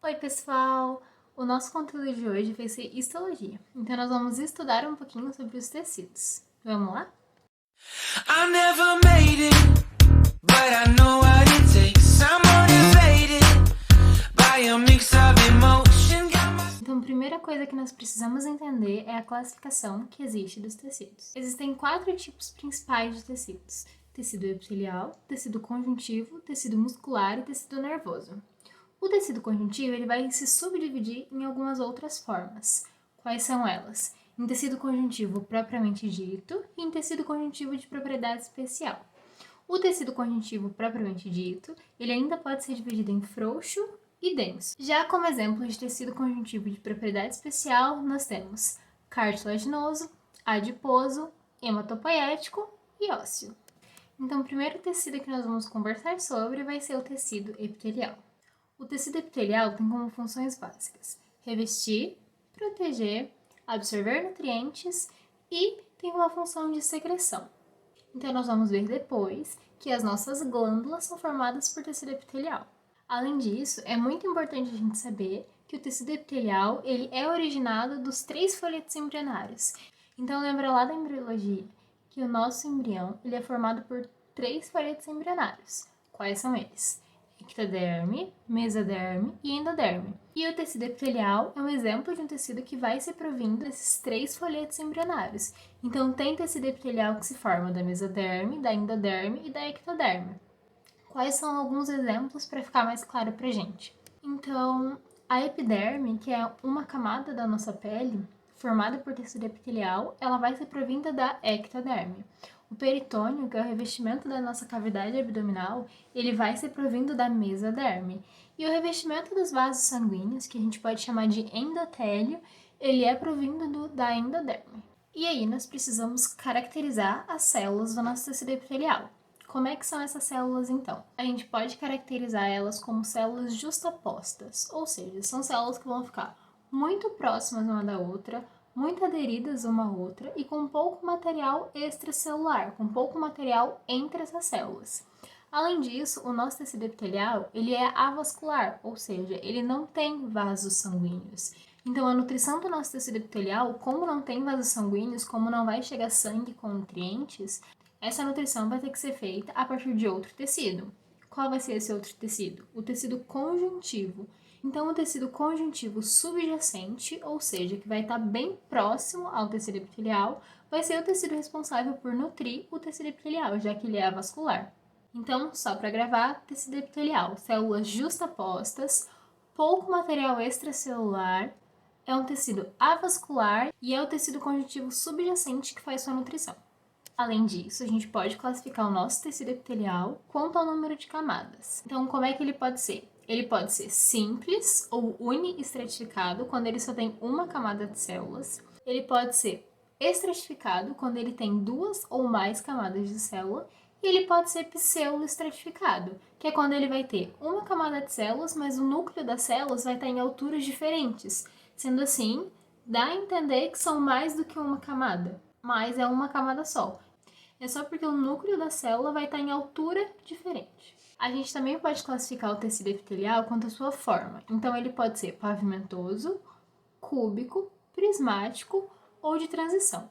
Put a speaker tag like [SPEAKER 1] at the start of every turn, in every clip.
[SPEAKER 1] Oi, pessoal! O nosso conteúdo de hoje vai ser histologia, então nós vamos estudar um pouquinho sobre os tecidos. Vamos lá?
[SPEAKER 2] I never made it, but I know what it takes. I'm motivated by a mix of emotion.
[SPEAKER 1] Então, a primeira coisa que nós precisamos entender é a classificação que existe dos tecidos. Existem 4 tipos principais de tecidos: tecido epitelial, tecido conjuntivo, tecido muscular e tecido nervoso. O tecido conjuntivo ele vai se subdividir em algumas outras formas. Quais são elas? Em tecido conjuntivo propriamente dito e em tecido conjuntivo de propriedade especial. O tecido conjuntivo propriamente dito, ele ainda pode ser dividido em frouxo e denso. Já como exemplo de tecido conjuntivo de propriedade especial, nós temos cartilaginoso, adiposo, hematopoético e ósseo. Então, o primeiro tecido que nós vamos conversar sobre vai ser o tecido epitelial. O tecido epitelial tem como funções básicas revestir, proteger, absorver nutrientes e tem uma função de secreção. Então, nós vamos ver depois que as nossas glândulas são formadas por tecido epitelial. Além disso, é muito importante a gente saber que o tecido epitelial ele é originado dos 3 folhetos embrionários. Então, lembra lá da embriologia que o nosso embrião ele é formado por 3 folhetos embrionários. Quais são eles? Ectoderme, mesoderme e endoderme. E o tecido epitelial é um exemplo de um tecido que vai ser provindo desses 3 folhetos embrionários. Então, tem tecido epitelial que se forma da mesoderme, da endoderme e da ectoderme. Quais são alguns exemplos para ficar mais claro para gente? Então, a epiderme, que é uma camada da nossa pele formada por tecido epitelial, ela vai ser provinda da ectoderme. O peritônio, que é o revestimento da nossa cavidade abdominal, ele vai ser provindo da mesoderme. E o revestimento dos vasos sanguíneos, que a gente pode chamar de endotélio, ele é provindo da endoderme. E aí nós precisamos caracterizar as células do nosso tecido epitelial. Como é que são essas células, então? A gente pode caracterizar elas como células justapostas, ou seja, são células que vão ficar muito próximas uma da outra, muito aderidas uma à outra e com pouco material extracelular, com pouco material entre essas células. Além disso, o nosso tecido epitelial ele é avascular, ou seja, ele não tem vasos sanguíneos. Então, a nutrição do nosso tecido epitelial, como não tem vasos sanguíneos, como não vai chegar sangue com nutrientes, essa nutrição vai ter que ser feita a partir de outro tecido. Qual vai ser esse outro tecido? O tecido conjuntivo. Então, o tecido conjuntivo subjacente, ou seja, que vai estar bem próximo ao tecido epitelial, vai ser o tecido responsável por nutrir o tecido epitelial, já que ele é avascular. Então, só para gravar, tecido epitelial, células justapostas, pouco material extracelular, é um tecido avascular e é o tecido conjuntivo subjacente que faz sua nutrição. Além disso, a gente pode classificar o nosso tecido epitelial quanto ao número de camadas. Então, como é que ele pode ser? Ele pode ser simples ou uni-estratificado, quando ele só tem uma camada de células. Ele pode ser estratificado, quando ele tem 2 ou mais camadas de célula. E ele pode ser pseudo-estratificado, que é quando ele vai ter uma camada de células, mas o núcleo das células vai estar em alturas diferentes. Sendo assim, dá a entender que são mais do que uma camada, mas é uma camada só. É só porque o núcleo da célula vai estar em altura diferente. A gente também pode classificar o tecido epitelial quanto à sua forma. Então, ele pode ser pavimentoso, cúbico, prismático ou de transição.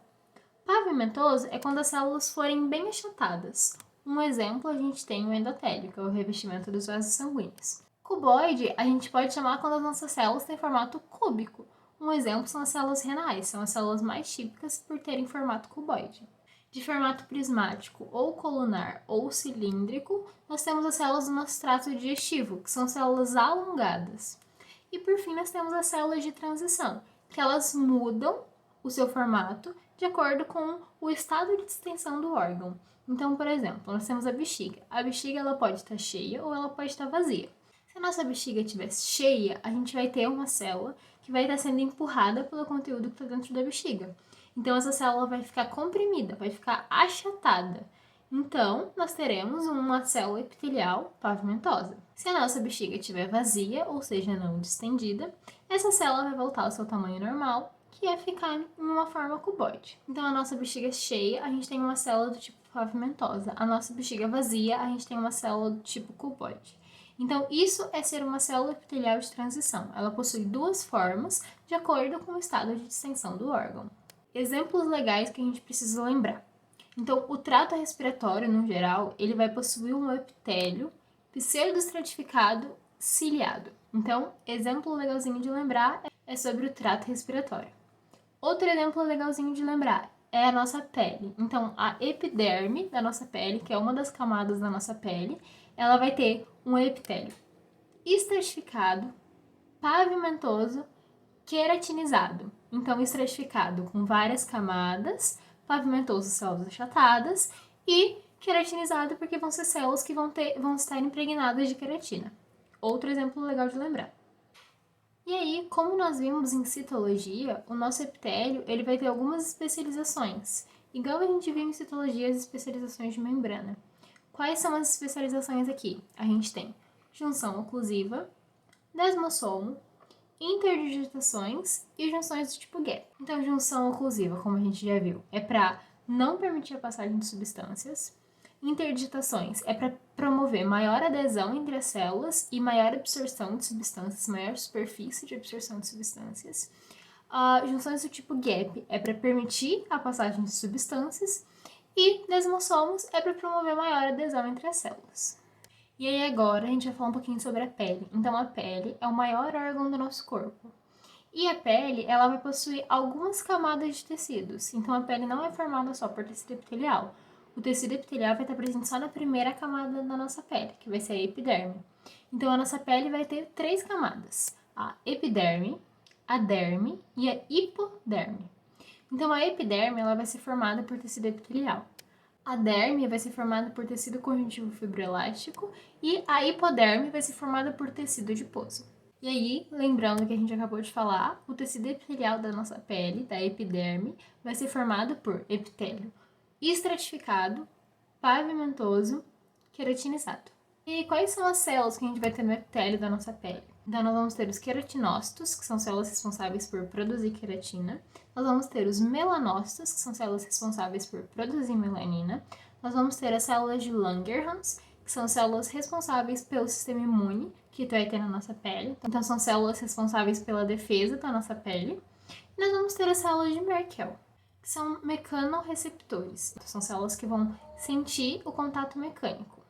[SPEAKER 1] Pavimentoso é quando as células forem bem achatadas. Um exemplo a gente tem o endotélio, que é o revestimento dos vasos sanguíneos. Cuboide a gente pode chamar quando as nossas células têm formato cúbico. Um exemplo são as células renais, são as células mais típicas por terem formato cuboide. De formato prismático ou colunar ou cilíndrico, nós temos as células do nosso trato digestivo, que são células alongadas. E por fim, nós temos as células de transição, que elas mudam o seu formato de acordo com o estado de distensão do órgão. Então, por exemplo, nós temos a bexiga. A bexiga ela pode estar cheia ou ela pode estar vazia. Se a nossa bexiga estiver cheia, a gente vai ter uma célula que vai estar sendo empurrada pelo conteúdo que está dentro da bexiga. Então, essa célula vai ficar comprimida, vai ficar achatada. Então, nós teremos uma célula epitelial pavimentosa. Se a nossa bexiga estiver vazia, ou seja, não distendida, essa célula vai voltar ao seu tamanho normal, que é ficar em uma forma cuboide. Então, a nossa bexiga cheia, a gente tem uma célula do tipo pavimentosa. A nossa bexiga vazia, a gente tem uma célula do tipo cuboide. Então, isso é ser uma célula epitelial de transição. Ela possui duas formas de acordo com o estado de distensão do órgão. Exemplos legais que a gente precisa lembrar. Então, o trato respiratório, no geral, ele vai possuir um epitélio pseudoestratificado ciliado. Então, exemplo legalzinho de lembrar é sobre o trato respiratório. Outro exemplo legalzinho de lembrar é a nossa pele. Então, a epiderme da nossa pele, que é uma das camadas da nossa pele, ela vai ter um epitélio estratificado, pavimentoso, queratinizado. Então, estratificado com várias camadas, pavimentoso, células achatadas, e queratinizado porque vão ser células que vão estar impregnadas de queratina. Outro exemplo legal de lembrar. E aí, como nós vimos em citologia, o nosso epitélio ele vai ter algumas especializações, igual a gente viu em citologia as especializações de membrana. Quais são as especializações aqui? A gente tem junção oclusiva, desmossomo, interdigitações e junções do tipo gap. Então, junção oclusiva, como a gente já viu, é para não permitir a passagem de substâncias. Interdigitações é para promover maior adesão entre as células e maior absorção de substâncias, maior superfície de absorção de substâncias. Junções do tipo gap é para permitir a passagem de substâncias e desmossomos é para promover maior adesão entre as células. E aí agora a gente vai falar um pouquinho sobre a pele. Então a pele é o maior órgão do nosso corpo. E a pele, ela vai possuir algumas camadas de tecidos. Então a pele não é formada só por tecido epitelial. O tecido epitelial vai estar presente só na primeira camada da nossa pele, que vai ser a epiderme. Então a nossa pele vai ter 3 camadas: a epiderme, a derme e a hipoderme. Então a epiderme ela vai ser formada por tecido epitelial. A derme vai ser formada por tecido conjuntivo fibroelástico e a hipoderme vai ser formada por tecido adiposo. E aí, lembrando que a gente acabou de falar, o tecido epitelial da nossa pele, da epiderme, vai ser formado por epitélio estratificado, pavimentoso, queratinizado. E quais são as células que a gente vai ter no epitélio da nossa pele? Então, nós vamos ter os queratinócitos, que são células responsáveis por produzir queratina. Nós vamos ter os melanócitos, que são células responsáveis por produzir melanina. Nós vamos ter as células de Langerhans, que são células responsáveis pelo sistema imune, que vai ter na nossa pele. Então, são células responsáveis pela defesa da nossa pele. E nós vamos ter as células de Merkel, que são mecanorreceptores. Então, são células que vão sentir o contato mecânico.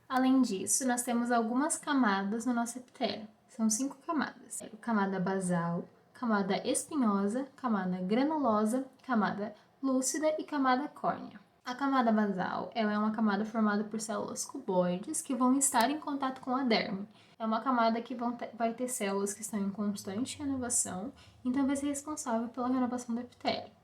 [SPEAKER 1] Além disso, nós temos algumas camadas no nosso epitélio. São 5 camadas. Camada basal, camada espinhosa, camada granulosa, camada lúcida e camada córnea. A camada basal ela é uma camada formada por células cuboides que vão estar em contato com a derme. É uma camada que vai ter células que estão em constante renovação, então vai ser responsável pela renovação do epitélio.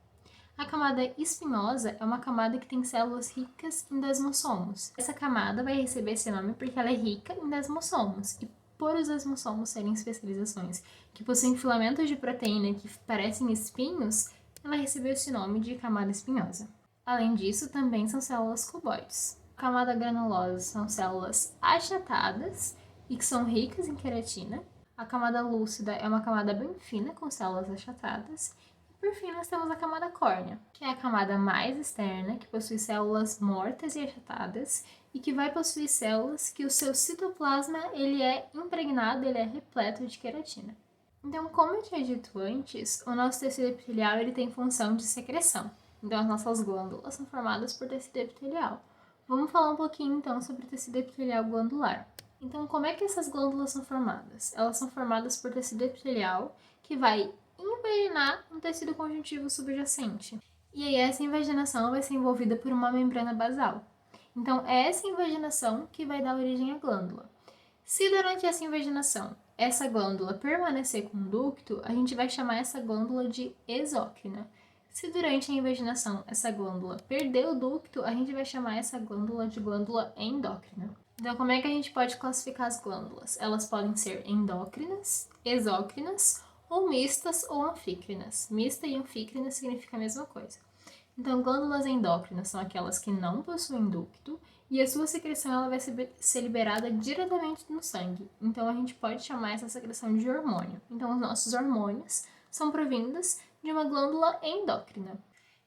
[SPEAKER 1] A camada espinhosa é uma camada que tem células ricas em desmossomos. Essa camada vai receber esse nome porque ela é rica em desmossomos. E por os desmossomos serem especializações que possuem filamentos de proteína que parecem espinhos, ela recebeu esse nome de camada espinhosa. Além disso, também são células cuboides. A camada granulosa são células achatadas e que são ricas em queratina. A camada lúcida é uma camada bem fina com células achatadas. Por fim, nós temos a camada córnea, que é a camada mais externa, que possui células mortas e achatadas e que vai possuir células que o seu citoplasma ele é impregnado, ele é repleto de queratina. Então, como eu tinha dito antes, o nosso tecido epitelial ele tem função de secreção. Então, as nossas glândulas são formadas por tecido epitelial. Vamos falar um pouquinho, então, sobre o tecido epitelial glandular. Então, como é que essas glândulas são formadas? Elas são formadas por tecido epitelial que vai invaginar um tecido conjuntivo subjacente. E aí essa invaginação vai ser envolvida por uma membrana basal. Então é essa invaginação que vai dar origem à glândula. Se durante essa invaginação essa glândula permanecer com ducto, a gente vai chamar essa glândula de exócrina. Se durante a invaginação essa glândula perder o ducto, a gente vai chamar essa glândula de glândula endócrina. Então, como é que a gente pode classificar as glândulas? Elas podem ser endócrinas, exócrinas, ou mistas ou anfícrinas. Mista e anfícrina significa a mesma coisa. Então, glândulas endócrinas são aquelas que não possuem ducto e a sua secreção ela vai ser liberada diretamente no sangue. Então, a gente pode chamar essa secreção de hormônio. Então, os nossos hormônios são provindos de uma glândula endócrina.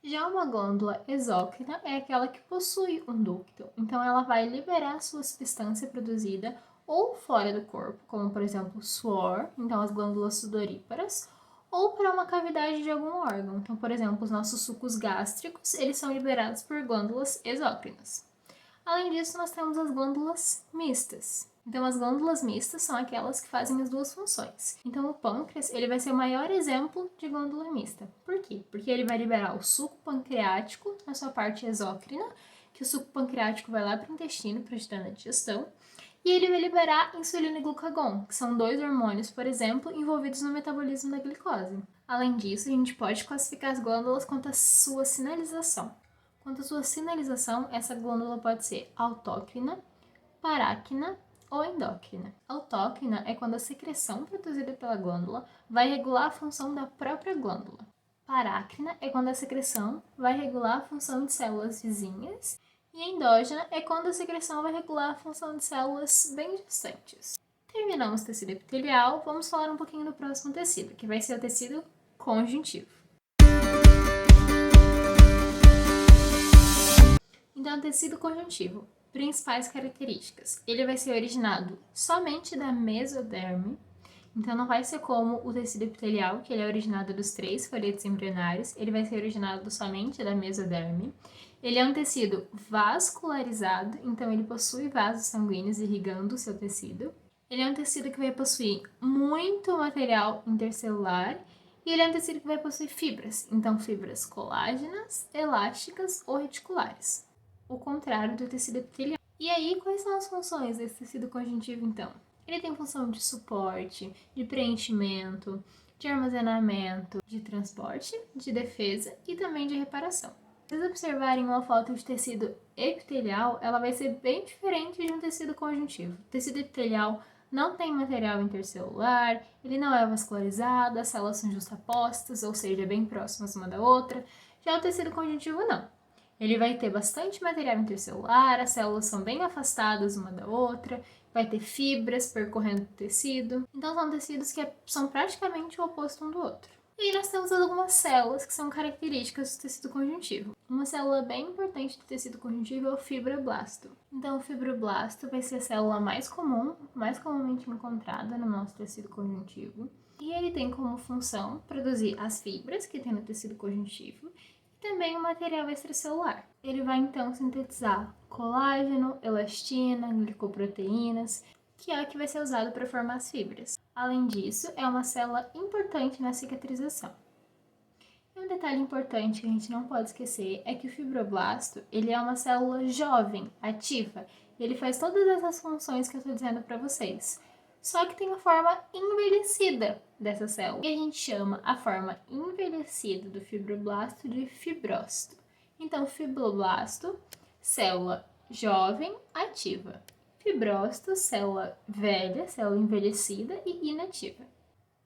[SPEAKER 1] Já uma glândula exócrina é aquela que possui um ducto. Então, ela vai liberar a sua substância produzida ou fora do corpo, como por exemplo suor, então as glândulas sudoríparas, ou para uma cavidade de algum órgão. Então, por exemplo, os nossos sucos gástricos, eles são liberados por glândulas exócrinas. Além disso, nós temos as glândulas mistas. Então, as glândulas mistas são aquelas que fazem as duas funções. Então, o pâncreas, ele vai ser o maior exemplo de glândula mista. Por quê? Porque ele vai liberar o suco pancreático na sua parte exócrina, que o suco pancreático vai lá para o intestino para ajudar na digestão, e ele vai liberar insulina e glucagon, que são 2 hormônios, por exemplo, envolvidos no metabolismo da glicose. Além disso, a gente pode classificar as glândulas quanto à sua sinalização. Quanto à sua sinalização, essa glândula pode ser autócrina, paráquina ou endócrina. Autócrina é quando a secreção produzida pela glândula vai regular a função da própria glândula. Parácrina é quando a secreção vai regular a função de células vizinhas. E endógena é quando a secreção vai regular a função de células bem distantes. Terminamos o tecido epitelial, vamos falar um pouquinho do próximo tecido, que vai ser o tecido conjuntivo. Então, o tecido conjuntivo, principais características. Ele vai ser originado somente da mesoderme, então não vai ser como o tecido epitelial, que ele é originado dos 3 folhetos embrionários, ele vai ser originado somente da mesoderme. Ele é um tecido vascularizado, então ele possui vasos sanguíneos irrigando o seu tecido. Ele é um tecido que vai possuir muito material intercelular e ele é um tecido que vai possuir fibras, então fibras colágenas, elásticas ou reticulares, o contrário do tecido epitelial. E aí, quais são as funções desse tecido conjuntivo, então? Ele tem função de suporte, de preenchimento, de armazenamento, de transporte, de defesa e também de reparação. Se vocês observarem uma foto de tecido epitelial, ela vai ser bem diferente de um tecido conjuntivo. O tecido epitelial não tem material intercelular, ele não é vascularizado, as células são justapostas, ou seja, bem próximas uma da outra. Já o tecido conjuntivo não. Ele vai ter bastante material intercelular, as células são bem afastadas uma da outra, vai ter fibras percorrendo o tecido. Então, são tecidos que são praticamente o oposto um do outro. E aí nós temos algumas células que são características do tecido conjuntivo. Uma célula bem importante do tecido conjuntivo é o fibroblasto. Então, o fibroblasto vai ser a célula mais comum, mais comumente encontrada no nosso tecido conjuntivo. E ele tem como função produzir as fibras que tem no tecido conjuntivo e também o material extracelular. Ele vai então sintetizar colágeno, elastina, glicoproteínas, que é o que vai ser usado para formar as fibras. Além disso, é uma célula importante na cicatrização. E um detalhe importante que a gente não pode esquecer é que o fibroblasto, ele é uma célula jovem, ativa, e ele faz todas essas funções que eu estou dizendo para vocês. Só que tem a forma envelhecida dessa célula, e a gente chama a forma envelhecida do fibroblasto de fibrócito. Então, fibroblasto, célula jovem, ativa. Fibrócito, célula velha, célula envelhecida e inativa.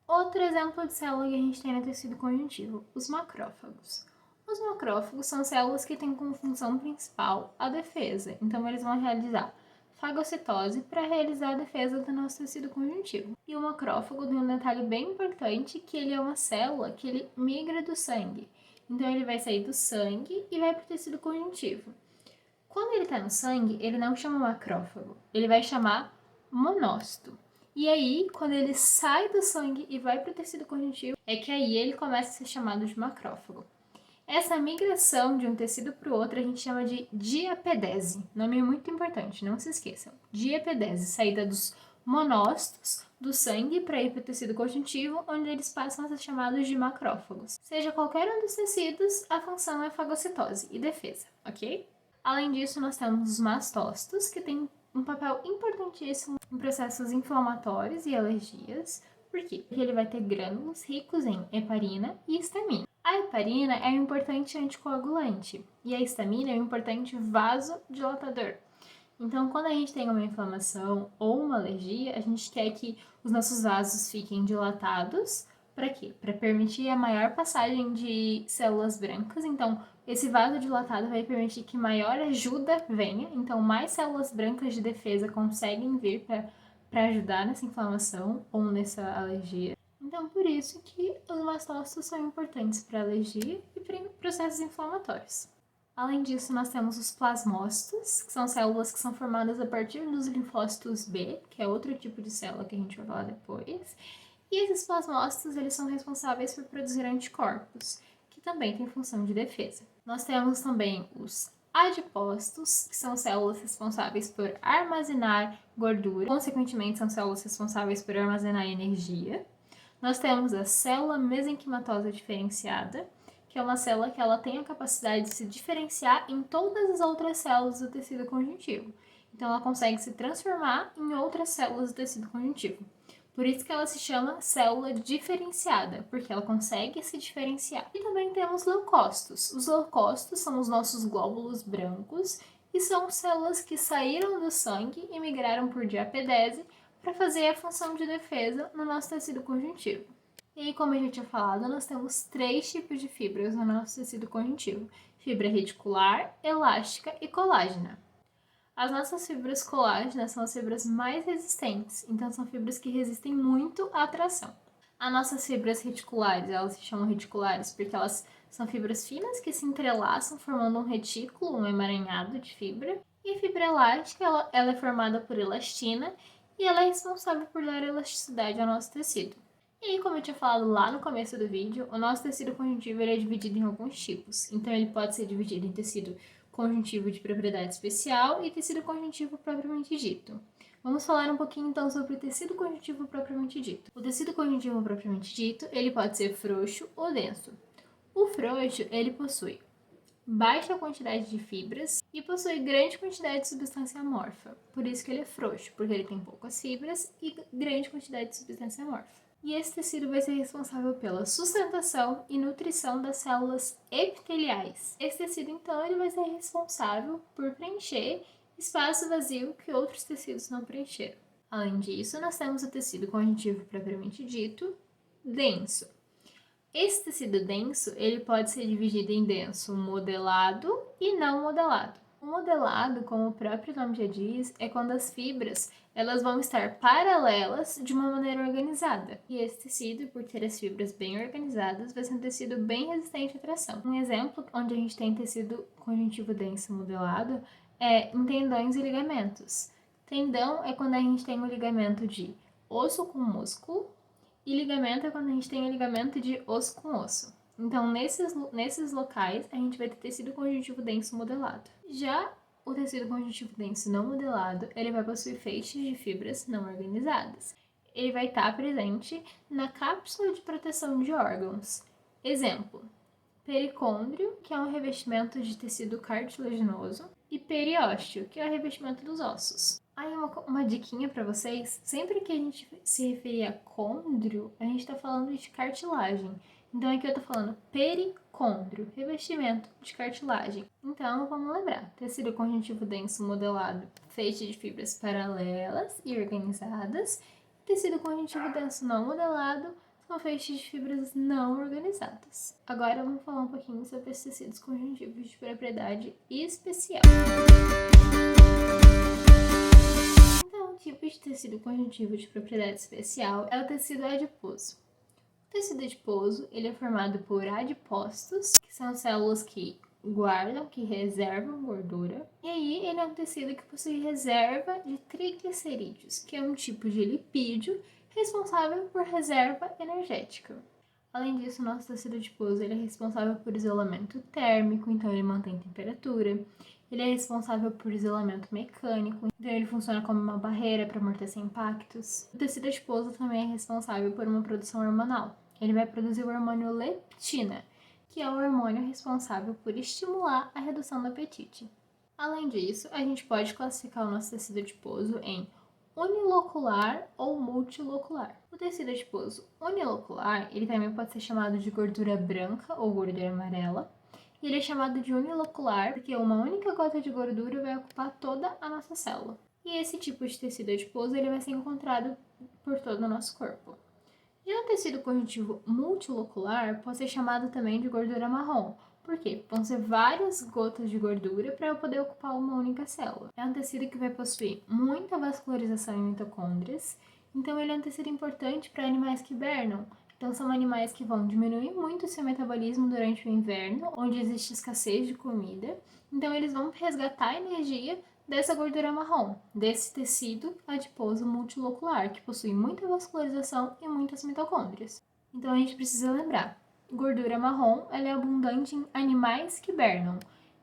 [SPEAKER 1] Outro exemplo de célula que a gente tem no tecido conjuntivo, os macrófagos. Os macrófagos são células que têm como função principal a defesa, então eles vão realizar fagocitose para realizar a defesa do nosso tecido conjuntivo. E o macrófago tem um detalhe bem importante, que ele é uma célula que ele migra do sangue. Então ele vai sair do sangue e vai para o tecido conjuntivo. Quando ele está no sangue, ele não chama macrófago, ele vai chamar monócito. E aí, quando ele sai do sangue e vai para o tecido conjuntivo, é que aí ele começa a ser chamado de macrófago. Essa migração de um tecido para o outro a gente chama de diapedese. Nome muito importante, não se esqueçam. Diapedese, saída dos monócitos do sangue para ir para o tecido conjuntivo, onde eles passam a ser chamados de macrófagos. Seja qualquer um dos tecidos, a função é fagocitose e defesa, ok? Além disso, nós temos os mastócitos, que têm um papel importantíssimo em processos inflamatórios e alergias. Por quê? Porque ele vai ter grânulos ricos em heparina e histamina. A heparina é um importante anticoagulante e a histamina é um importante vasodilatador. Então, quando a gente tem uma inflamação ou uma alergia, a gente quer que os nossos vasos fiquem dilatados. Para quê? Para permitir a maior passagem de células brancas. Então, esse vaso dilatado vai permitir que maior ajuda venha. Então, mais células brancas de defesa conseguem vir para ajudar nessa inflamação ou nessa alergia. Então, por isso que os mastócitos são importantes para alergia e para processos inflamatórios. Além disso, nós temos os plasmócitos, que são células que são formadas a partir dos linfócitos B, que é outro tipo de célula que a gente vai falar depois. E esses plasmócitos, eles são responsáveis por produzir anticorpos, que também têm função de defesa. Nós temos também os adipócitos, que são células responsáveis por armazenar gordura, consequentemente são células responsáveis por armazenar energia. Nós temos a célula mesenquimatosa diferenciada, que é uma célula que ela tem a capacidade de se diferenciar em todas as outras células do tecido conjuntivo. Então, ela consegue se transformar em outras células do tecido conjuntivo. Por isso que ela se chama célula diferenciada, porque ela consegue se diferenciar. E também temos leucócitos. Os leucócitos são os nossos glóbulos brancos e são células que saíram do sangue e migraram por diapedese para fazer a função de defesa no nosso tecido conjuntivo. E aí, como eu já tinha falado, nós temos 3 tipos de fibras no nosso tecido conjuntivo: fibra reticular, elástica e colágena. As nossas fibras colágenas são as fibras mais resistentes, então são fibras que resistem muito à atração. As nossas fibras reticulares, elas se chamam reticulares porque elas são fibras finas que se entrelaçam formando um retículo, um emaranhado de fibra. E a fibra elástica, ela é formada por elastina e ela é responsável por dar elasticidade ao nosso tecido. E aí, como eu tinha falado lá no começo do vídeo, o nosso tecido conjuntivo ele é dividido em alguns tipos. Então, ele pode ser dividido em tecido conjuntivo de propriedade especial e tecido conjuntivo propriamente dito. Vamos falar um pouquinho então sobre o tecido conjuntivo propriamente dito. O tecido conjuntivo propriamente dito, ele pode ser frouxo ou denso. O frouxo, ele possui baixa quantidade de fibras e possui grande quantidade de substância amorfa. Por isso que ele é frouxo, porque ele tem poucas fibras e grande quantidade de substância amorfa. E esse tecido vai ser responsável pela sustentação e nutrição das células epiteliais. Esse tecido, então, ele vai ser responsável por preencher espaço vazio que outros tecidos não preencheram. Além disso, nós temos o tecido conjuntivo propriamente dito, denso. Esse tecido denso, ele pode ser dividido em denso modelado e não modelado. O modelado, como o próprio nome já diz, é quando as fibras elas vão estar paralelas de uma maneira organizada. E esse tecido, por ter as fibras bem organizadas, vai ser um tecido bem resistente à tração. Um exemplo onde a gente tem tecido conjuntivo denso modelado é em tendões e ligamentos. Tendão é quando a gente tem o ligamento de osso com músculo, e ligamento é quando a gente tem o ligamento de osso com osso. Então, nesses locais, a gente vai ter tecido conjuntivo denso modelado. Já o tecido conjuntivo denso não modelado, ele vai possuir feixes de fibras não organizadas. Ele vai estar presente na cápsula de proteção de órgãos. Exemplo, pericôndrio, que é um revestimento de tecido cartilaginoso, e periósteo, que é o revestimento dos ossos. Aí uma diquinha para vocês, sempre que a gente se referir a côndrio, a gente está falando de cartilagem. Então aqui eu tô falando pericôndrio, revestimento de cartilagem. Então vamos lembrar, tecido conjuntivo denso modelado, feixe de fibras paralelas e organizadas. Tecido conjuntivo denso não modelado, são feixes de fibras não organizadas. Agora vamos falar um pouquinho sobre os tecidos conjuntivos de propriedade especial. Então, o tipo de tecido conjuntivo de propriedade especial é o tecido adiposo. O tecido adiposo ele é formado por adipócitos, que são células que guardam, que reservam gordura. E aí ele é um tecido que possui reserva de triglicerídeos, que é um tipo de lipídio responsável por reserva energética. Além disso, o nosso tecido adiposo ele é responsável por isolamento térmico, então ele mantém temperatura. Ele é responsável por isolamento mecânico, então ele funciona como uma barreira para amortecer impactos. O tecido adiposo também é responsável por uma produção hormonal. Ele vai produzir o hormônio leptina, que é o hormônio responsável por estimular a redução do apetite. Além disso, a gente pode classificar o nosso tecido adiposo em unilocular ou multilocular. O tecido adiposo unilocular, ele também pode ser chamado de gordura branca ou gordura amarela. E ele é chamado de unilocular porque uma única gota de gordura vai ocupar toda a nossa célula. E esse tipo de tecido adiposo ele vai ser encontrado por todo o nosso corpo. Já o tecido conjuntivo multilocular pode ser chamado também de gordura marrom. Por quê? Vão ser várias gotas de gordura para eu poder ocupar uma única célula. É um tecido que vai possuir muita vascularização em mitocôndrias, então ele é um tecido importante para animais que hibernam, Então são animais que vão diminuir muito o seu metabolismo durante o inverno, onde existe escassez de comida. Então eles vão resgatar energia dessa gordura marrom, desse tecido adiposo multilocular, que possui muita vascularização e muitas mitocôndrias. Então a gente precisa lembrar, gordura marrom ela é abundante em animais que hibernam.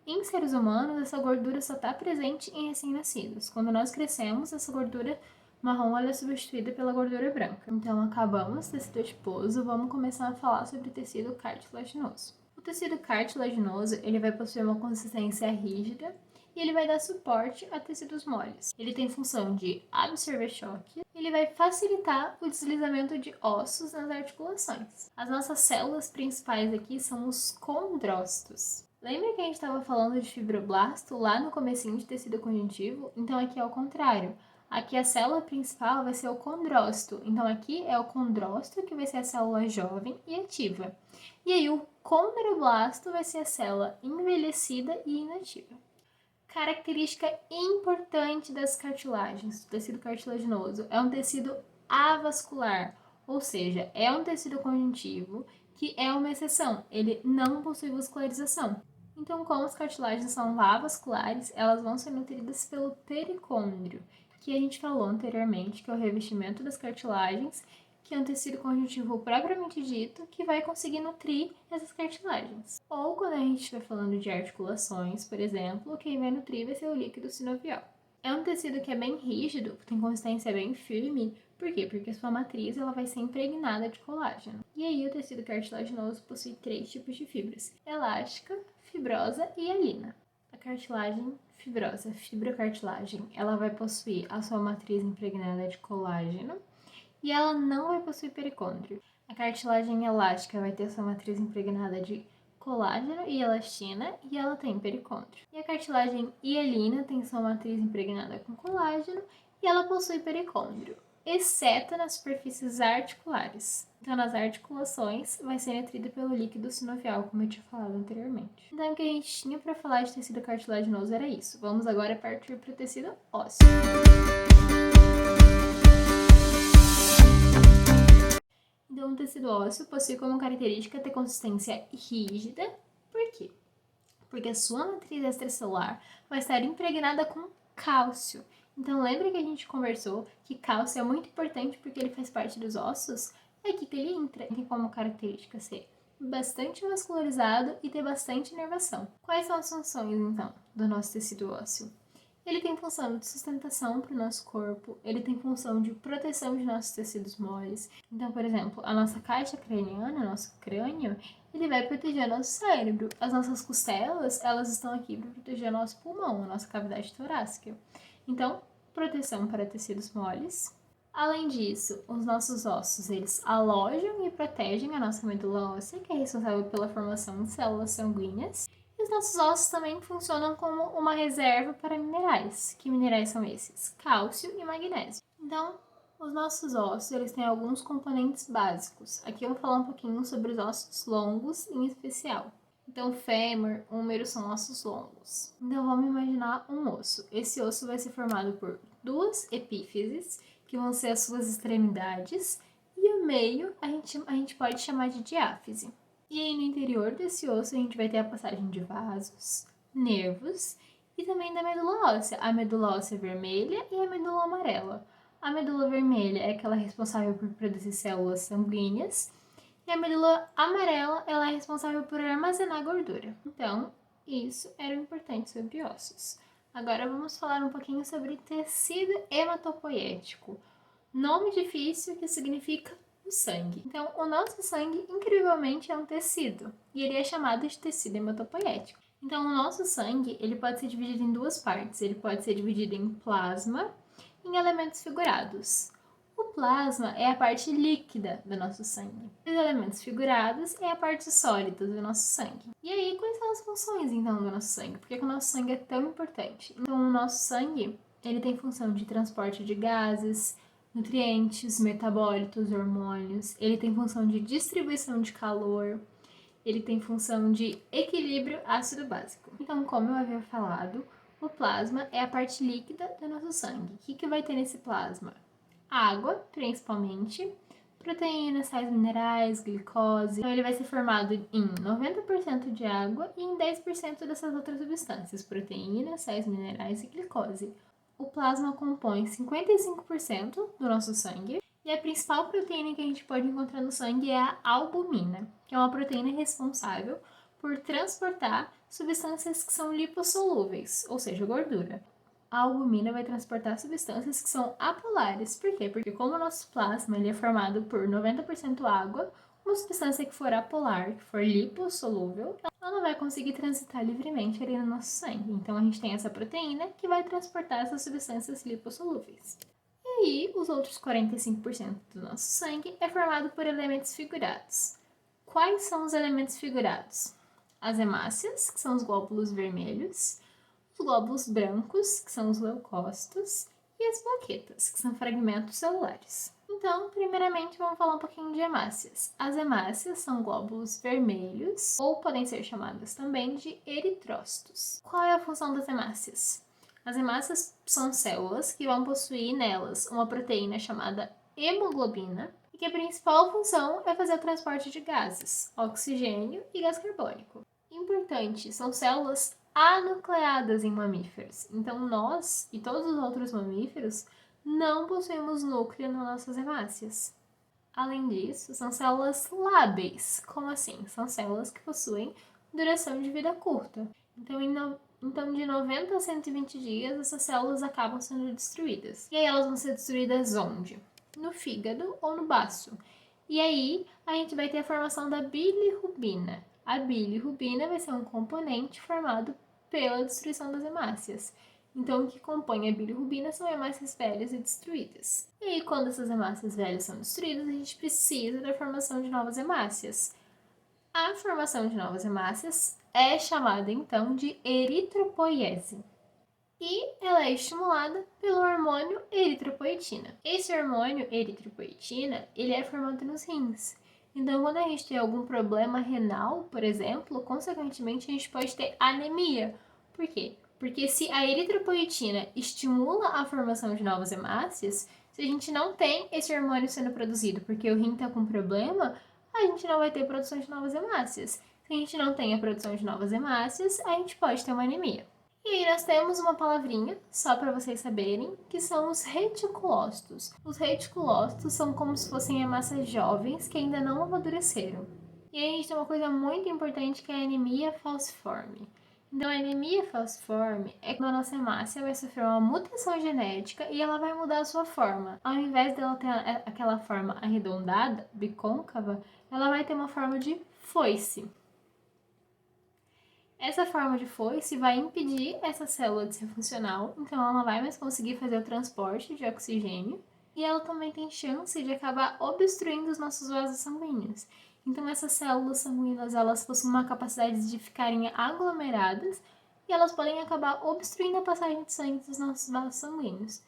[SPEAKER 1] Em seres humanos, essa gordura só está presente em recém-nascidos. Quando nós crescemos, essa gordura marrom ela é substituída pela gordura branca. Então acabamos tecido adiposo, vamos começar a falar sobre tecido cartilaginoso. O tecido cartilaginoso ele vai possuir uma consistência rígida e ele vai dar suporte a tecidos moles. Ele tem função de absorver choque, ele vai facilitar o deslizamento de ossos nas articulações. As nossas células principais aqui são os condrócitos. Lembra que a gente estava falando de fibroblasto lá no comecinho de tecido conjuntivo? Então aqui é o contrário. Aqui a célula principal vai ser o condrócito. Então aqui é o condrócito que vai ser a célula jovem e ativa. E aí o condroblasto vai ser a célula envelhecida e inativa. Característica importante das cartilagens, do tecido cartilaginoso, é um tecido avascular, ou seja, é um tecido conjuntivo que é uma exceção, ele não possui vascularização. Então, como as cartilagens são avasculares, elas vão ser nutridas pelo pericôndrio, que a gente falou anteriormente, que é o revestimento das cartilagens, que é um tecido conjuntivo propriamente dito, que vai conseguir nutrir essas cartilagens. Ou quando a gente estiver falando de articulações, por exemplo, quem vai nutrir vai ser o líquido sinovial. É um tecido que é bem rígido, tem consistência bem firme. Por quê? Porque a sua matriz ela vai ser impregnada de colágeno. E aí o tecido cartilaginoso possui 3 tipos de fibras: elástica, fibrosa e hialina. A cartilagem fibrosa, fibrocartilagem, ela vai possuir a sua matriz impregnada de colágeno e ela não vai possuir pericôndrio. A cartilagem elástica vai ter sua matriz impregnada de colágeno e elastina e ela tem pericôndrio. E a cartilagem hialina tem sua matriz impregnada com colágeno e ela possui pericôndrio, exceto nas superfícies articulares. Então, nas articulações, vai ser nutrida pelo líquido sinovial, como eu tinha falado anteriormente. Então, o que a gente tinha para falar de tecido cartilaginoso era isso. Vamos agora partir para o tecido ósseo. Então, o tecido ósseo possui como característica ter consistência rígida. Por quê? Porque a sua matriz extracelular vai estar impregnada com cálcio. Então, lembra que a gente conversou que cálcio é muito importante porque ele faz parte dos ossos? É aqui que ele entra. Tem como característica ser bastante vascularizado e ter bastante inervação. Quais são as funções, então, do nosso tecido ósseo? Ele tem função de sustentação para o nosso corpo, ele tem função de proteção de nossos tecidos moles. Então, por exemplo, a nossa caixa craniana, nosso crânio, ele vai proteger nosso cérebro. As nossas costelas, elas estão aqui para proteger nosso pulmão, a nossa cavidade torácica. Então, proteção para tecidos moles. Além disso, os nossos ossos, eles alojam e protegem a nossa medula óssea, que é responsável pela formação de células sanguíneas. E os nossos ossos também funcionam como uma reserva para minerais. Que minerais são esses? Cálcio e magnésio. Então, os nossos ossos, eles têm alguns componentes básicos. Aqui eu vou falar um pouquinho sobre os ossos longos em especial. Então, fêmur, húmero são ossos longos. Então, vamos imaginar um osso. Esse osso vai ser formado por 2 epífises, que vão ser as suas extremidades, e o meio a gente pode chamar de diáfise. E aí, no interior desse osso, a gente vai ter a passagem de vasos, nervos e também da medula óssea. A medula óssea vermelha e a medula amarela. A medula vermelha é aquela responsável por produzir células sanguíneas e a medula amarela ela é responsável por armazenar gordura. Então, isso era o importante sobre ossos. Agora vamos falar um pouquinho sobre tecido hematopoético. Nome difícil que significa o sangue. Então, o nosso sangue, incrivelmente, é um tecido, e ele é chamado de tecido hematopoético. Então, o nosso sangue, ele pode ser dividido em 2 partes. Ele pode ser dividido em plasma e em elementos figurados. O plasma é a parte líquida do nosso sangue. Os elementos figurados é a parte sólida do nosso sangue. E aí, quais são as funções, então, do nosso sangue? Por que o nosso sangue é tão importante? Então, o nosso sangue, ele tem função de transporte de gases, nutrientes, metabólitos, hormônios. Ele tem função de distribuição de calor. Ele tem função de equilíbrio ácido básico. Então, como eu havia falado, o plasma é a parte líquida do nosso sangue. O que vai ter nesse plasma? Água, principalmente, proteínas, sais minerais, glicose. Então ele vai ser formado em 90% de água e em 10% dessas outras substâncias, proteínas, sais minerais e glicose. O plasma compõe 55% do nosso sangue e a principal proteína que a gente pode encontrar no sangue é a albumina, que é uma proteína responsável por transportar substâncias que são lipossolúveis, ou seja, gordura. A albumina vai transportar substâncias que são apolares. Por quê? Porque como o nosso plasma ele é formado por 90% água, uma substância que for apolar, que for lipossolúvel, ela não vai conseguir transitar livremente ali no nosso sangue. Então a gente tem essa proteína que vai transportar essas substâncias lipossolúveis. E aí, os outros 45% do nosso sangue é formado por elementos figurados. Quais são os elementos figurados? As hemácias, que são os glóbulos vermelhos, os glóbulos brancos, que são os leucócitos, e as plaquetas, que são fragmentos celulares. Então, primeiramente, vamos falar um pouquinho de hemácias. As hemácias são glóbulos vermelhos, ou podem ser chamadas também de eritrócitos. Qual é a função das hemácias? As hemácias são células que vão possuir nelas uma proteína chamada hemoglobina, e que a principal função é fazer o transporte de gases, oxigênio e gás carbônico. Importante, são células anucleadas em mamíferos. Então, nós e todos os outros mamíferos não possuímos núcleo nas nossas hemácias. Além disso, são células lábeis. Como assim? São células que possuem duração de vida curta. Então, de 90 a 120 dias, essas células acabam sendo destruídas. E aí elas vão ser destruídas onde? No fígado ou no baço. E aí, a gente vai ter a formação da bilirrubina. A bilirrubina vai ser um componente formado pela destruição das hemácias. Então, o que compõe a bilirrubina são hemácias velhas e destruídas. E aí, quando essas hemácias velhas são destruídas, a gente precisa da formação de novas hemácias. A formação de novas hemácias é chamada, então, de eritropoiese. E ela é estimulada pelo hormônio eritropoetina. Esse hormônio eritropoetina, ele é formado nos rins. Então, quando a gente tem algum problema renal, por exemplo, consequentemente a gente pode ter anemia. Por quê? Porque se a eritropoetina estimula a formação de novas hemácias, se a gente não tem esse hormônio sendo produzido porque o rim está com problema, a gente não vai ter produção de novas hemácias. Se a gente não tem a produção de novas hemácias, a gente pode ter uma anemia. E aí nós temos uma palavrinha, só para vocês saberem, que são os reticulócitos. Os reticulócitos são como se fossem hemácias jovens que ainda não amadureceram. E aí a gente tem uma coisa muito importante que é a anemia falciforme. Então, a anemia falciforme é quando a nossa hemácia vai sofrer uma mutação genética e ela vai mudar a sua forma. Ao invés dela ter aquela forma arredondada, bicôncava, ela vai ter uma forma de foice. Essa forma de foice vai impedir essa célula de ser funcional, então ela não vai mais conseguir fazer o transporte de oxigênio e ela também tem chance de acabar obstruindo os nossos vasos sanguíneos. Então essas células sanguíneas, elas possuem uma capacidade de ficarem aglomeradas e elas podem acabar obstruindo a passagem de sangue dos nossos vasos sanguíneos.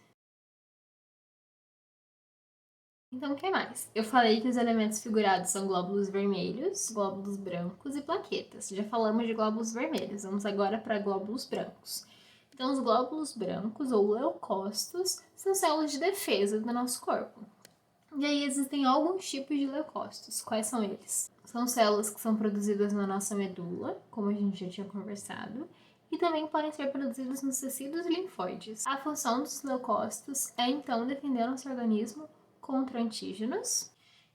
[SPEAKER 1] Então, o que mais? Eu falei que os elementos figurados são glóbulos vermelhos, glóbulos brancos e plaquetas. Já falamos de glóbulos vermelhos, vamos agora para glóbulos brancos. Então, os glóbulos brancos, ou leucócitos, são células de defesa do nosso corpo. E aí existem alguns tipos de leucócitos. Quais são eles? São células que são produzidas na nossa medula, como a gente já tinha conversado, e também podem ser produzidas nos tecidos linfóides. A função dos leucócitos é, então, defender o nosso organismo contra antígenos.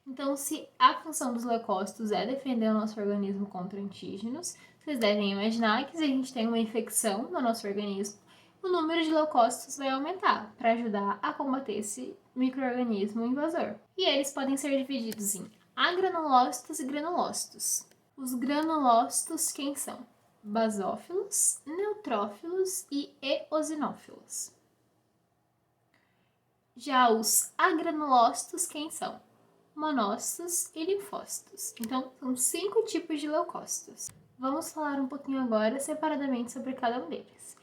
[SPEAKER 1] Então, se a função dos leucócitos é defender o nosso organismo contra antígenos, vocês devem imaginar que se a gente tem uma infecção no nosso organismo, o número de leucócitos vai aumentar para ajudar a combater esse micro-organismo invasor. E eles podem ser divididos em agranulócitos e granulócitos. Os granulócitos quem são? Basófilos, neutrófilos e eosinófilos. Já os agranulócitos quem são? Monócitos e linfócitos. Então, são 5 tipos de leucócitos. Vamos falar um pouquinho agora separadamente sobre cada um deles.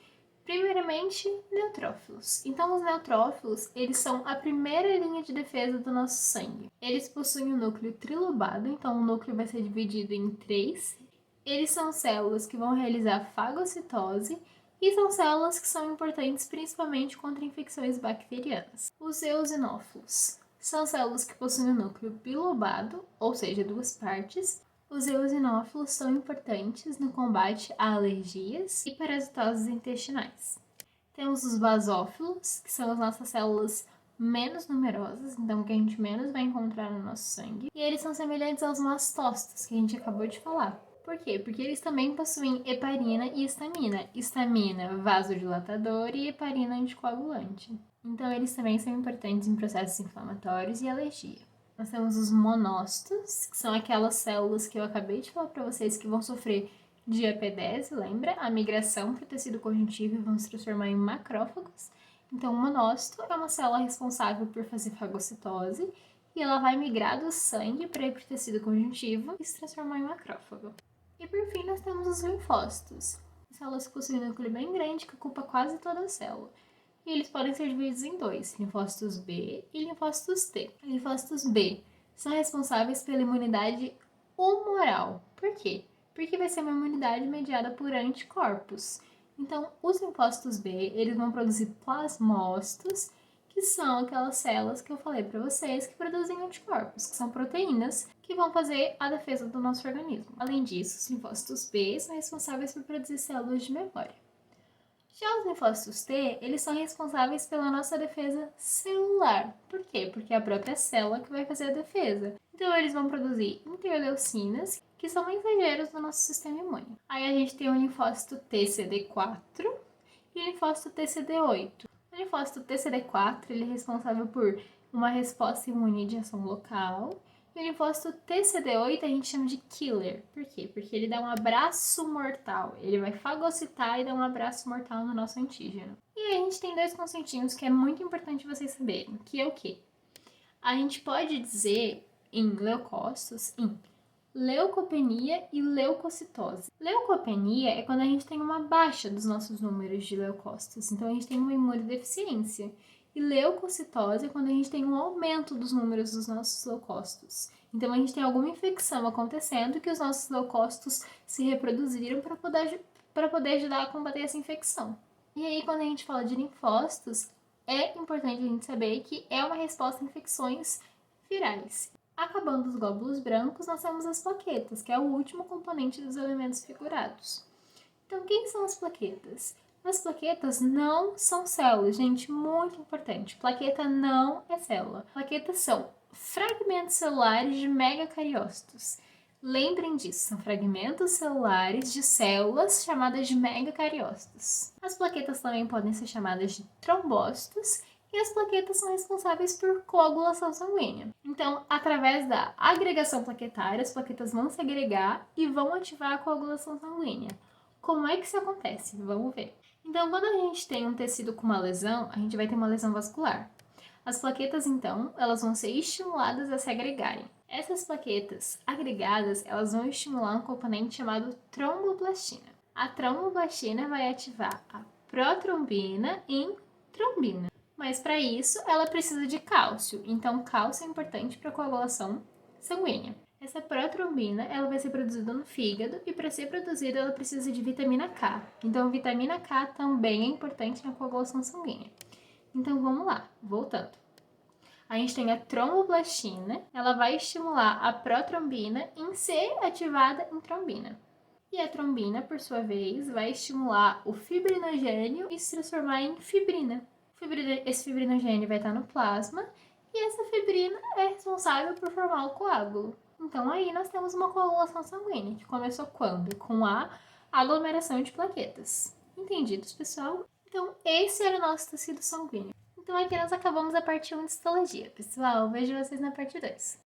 [SPEAKER 1] Primeiramente, neutrófilos. Então, os neutrófilos, eles são a primeira linha de defesa do nosso sangue. Eles possuem um núcleo trilobado, então o núcleo vai ser dividido em 3. Eles são células que vão realizar fagocitose e são células que são importantes principalmente contra infecções bacterianas. Os eosinófilos são células que possuem o núcleo bilobado, ou seja, duas partes. Os eosinófilos são importantes no combate a alergias e parasitoses intestinais. Temos os basófilos, que são as nossas células menos numerosas, então que a gente menos vai encontrar no nosso sangue. E eles são semelhantes aos mastócitos, que a gente acabou de falar. Por quê? Porque eles também possuem heparina e histamina. Histamina, vasodilatador, e heparina, anticoagulante. Então, eles também são importantes em processos inflamatórios e alergia. Nós temos os monócitos, que são aquelas células que eu acabei de falar para vocês que vão sofrer de EP10, lembra? A migração para o tecido conjuntivo e vão se transformar em macrófagos. Então, o monócito é uma célula responsável por fazer fagocitose e ela vai migrar do sangue para ir para o tecido conjuntivo e se transformar em macrófago. E por fim, nós temos os linfócitos. Células que possuem um núcleo bem grande que ocupa quase toda a célula. E eles podem ser divididos em dois, linfócitos B e linfócitos T. Linfócitos B são responsáveis pela imunidade humoral. Por quê? Porque vai ser uma imunidade mediada por anticorpos. Então, os linfócitos B, eles vão produzir plasmócitos, que são aquelas células que eu falei para vocês que produzem anticorpos, que são proteínas que vão fazer a defesa do nosso organismo. Além disso, os linfócitos B são responsáveis por produzir células de memória. Já os linfócitos T, eles são responsáveis pela nossa defesa celular. Por quê? Porque é a própria célula que vai fazer a defesa. Então, eles vão produzir interleucinas, que são mensageiros do nosso sistema imune. Aí a gente tem o linfócito TCD4 e o linfócito TCD8. O linfócito TCD4 ele é responsável por uma resposta imune de ação local. E o linfócito TCD8 a gente chama de killer. Por quê? Porque ele dá um abraço mortal. Ele vai fagocitar e dar um abraço mortal no nosso antígeno. E aí a gente tem dois conceitinhos que é muito importante vocês saberem, que é o quê? A gente pode dizer em leucócitos, em leucopenia e leucocitose. Leucopenia é quando a gente tem uma baixa dos nossos números de leucócitos, então a gente tem uma imunodeficiência. E leucocitose é quando a gente tem um aumento dos números dos nossos leucócitos. Então a gente tem alguma infecção acontecendo que os nossos leucócitos se reproduziram para poder ajudar a combater essa infecção. E aí quando a gente fala de linfócitos, é importante a gente saber que é uma resposta a infecções virais. Acabando os glóbulos brancos, nós temos as plaquetas, que é o último componente dos elementos figurados. Então, quem são as plaquetas? As plaquetas não são células, gente, muito importante. Plaqueta não é célula. Plaquetas são fragmentos celulares de megacariócitos. Lembrem disso, são fragmentos celulares de células chamadas de megacariócitos. As plaquetas também podem ser chamadas de trombócitos e as plaquetas são responsáveis por coagulação sanguínea. Então, através da agregação plaquetária, as plaquetas vão se agregar e vão ativar a coagulação sanguínea. Como é que isso acontece? Vamos ver. Então, quando a gente tem um tecido com uma lesão, a gente vai ter uma lesão vascular. As plaquetas, então, elas vão ser estimuladas a se agregarem. Essas plaquetas agregadas, elas vão estimular um componente chamado tromboblastina. A tromboblastina vai ativar a protrombina em trombina. Mas para isso, ela precisa de cálcio. Então, cálcio é importante para a coagulação sanguínea. Essa protrombina, ela vai ser produzida no fígado e para ser produzida ela precisa de vitamina K. Então, vitamina K também é importante na coagulação sanguínea. Então, vamos lá, voltando. A gente tem a tromboblastina, ela vai estimular a protrombina em ser ativada em trombina. E a trombina, por sua vez, vai estimular o fibrinogênio e se transformar em fibrina. Esse fibrinogênio vai estar no plasma e essa fibrina é responsável por formar o coágulo. Então, aí nós temos uma coagulação sanguínea, que começou quando? Com a aglomeração de plaquetas. Entendidos, pessoal? Então, esse era o nosso tecido sanguíneo. Então, aqui nós acabamos a parte 1 de histologia. Pessoal, vejo vocês na parte 2.